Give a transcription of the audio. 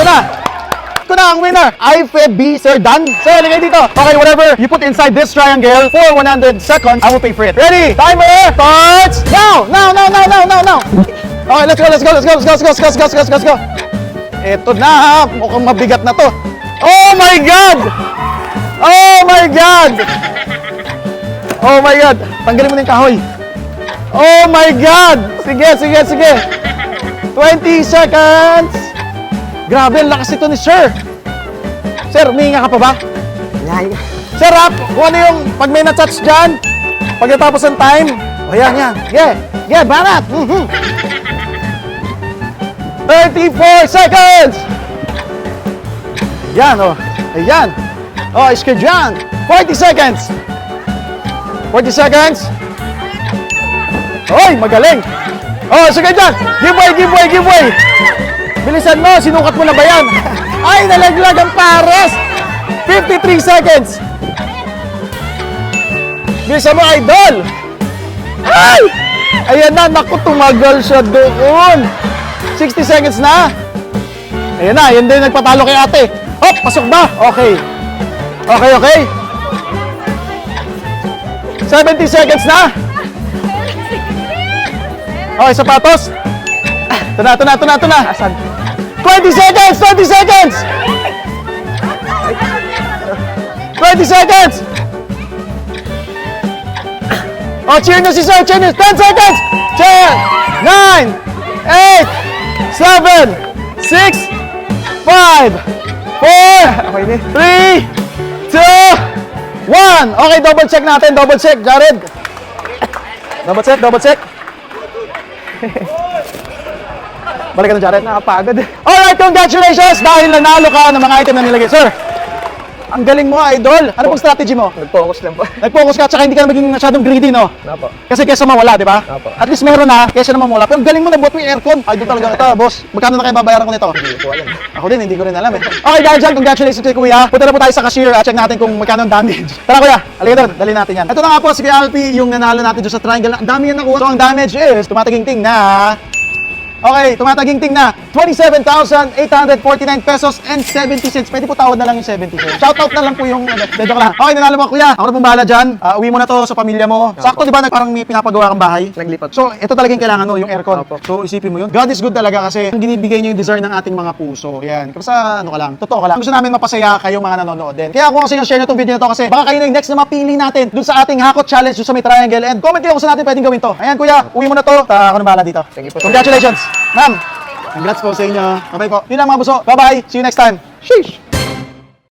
na. Ito na ang winner. IFB, Sir Dan. Sir, ligay dito. Okay, whatever you put inside this triangle for 100 seconds, I will pay for it. Ready? Timer starts now. Now. Okay, let's go. Ito na. Mukhang mabigat na to. Oh my God! Oh my God! Oh my God! Tanggalin mo na yung kahoy. Oh my God! Sige. 20 seconds! Grabe, ang lakas ito ni Sir. Sir, umihinga ka pa ba? Sir, kung ano yung pag may na-touch dyan, pagkatapos ng time, o yan. Yeah, banat! 34 seconds! Yan, ayan. Iska dyan. 40 seconds! 40 seconds! Oy, magaling! Sige dyan! Give way! Bilisan mo, sinukat mo na ba yan? Ay, nalaglag ang pares! 53 seconds! Bilisan mo, idol! Ay! Ayan na, naku, tumagal siya doon! 60 seconds na! Ayan na, yun din nagpatalo kay ate. Hop, pasok ba? Okay. 70 seconds na! Okay, sapatos! Ito na! Asan? 20 seconds! 20 seconds! Cheer nyo si Sir! 10 seconds! 10, 9, 8, 7, 6, 5, 4, 3, 2, 1. Okay, double check natin. Jared. Double check. Balik ka na, Jared. Nakapagod. Alright, congratulations! Dahil nanalo ka ng mga item na nilagay. Sir, ang galing mo, idol. Ano pong strategy mo? Nag-focus lang po. Nag-focus ka, tsaka hindi ka na maging masyadong greedy, no? Opo. Kasi kesa mawala, di ba? Opo. At least meron na, kesa naman mawala. Pero galing mo, nabuhat mo yung aircon. Idol talaga ito, boss. Magkano na kayo babayaran ko nito? Hindi ko alam. Ako din, hindi ko rin alam eh. Okay, dahil dyan, congratulations kay Kuya. Punta na po tayo sa cashier, check natin kung magkano ang damage. Tara Kuya, halika doon, dali natin yan. Ito na nga po, si Kuya Alpi, yung nanalo natin doon sa triangle. Ang dami yan nakuha. So, ang damage is, tumataging-ting na... Okay, tumataging-ting na 27,849 pesos and 70 cents. Pwede po tawad na lang yung 70 cents. Shoutout na lang po yung... Joke lang. Okay, nanalo mo, Kuya. Ako na pong bahala dyan. Uwi mo na to sa pamilya mo. Sakto, di ba, parang may pinapagawa kang bahay? Naglipat. So, ito talaga yung kailangan mo, yung aircon. Opo. So, isipin mo yun. God is good talaga kasi ginibigay niyo yung desire ng ating mga puso. Yan. Basta, ano ka lang, totoo ka lang. Gusto namin mapasaya kayo mga nanonood din. Kaya ako kasi share na itong video na to kasi baka kayo na yung next na mapili natin dun sa ating hakot challenge dun sa may triangle. And comment kayo kung saan natin pwedeng gawin to. Ayan, Kuya, uwi mo na to. Ako na bahala dito. Thank you po. Congratulations. Ma'am, congrats po sa inyo. Bye-bye po. Yun lang mga buso. Bye-bye. See you next time. Sheesh.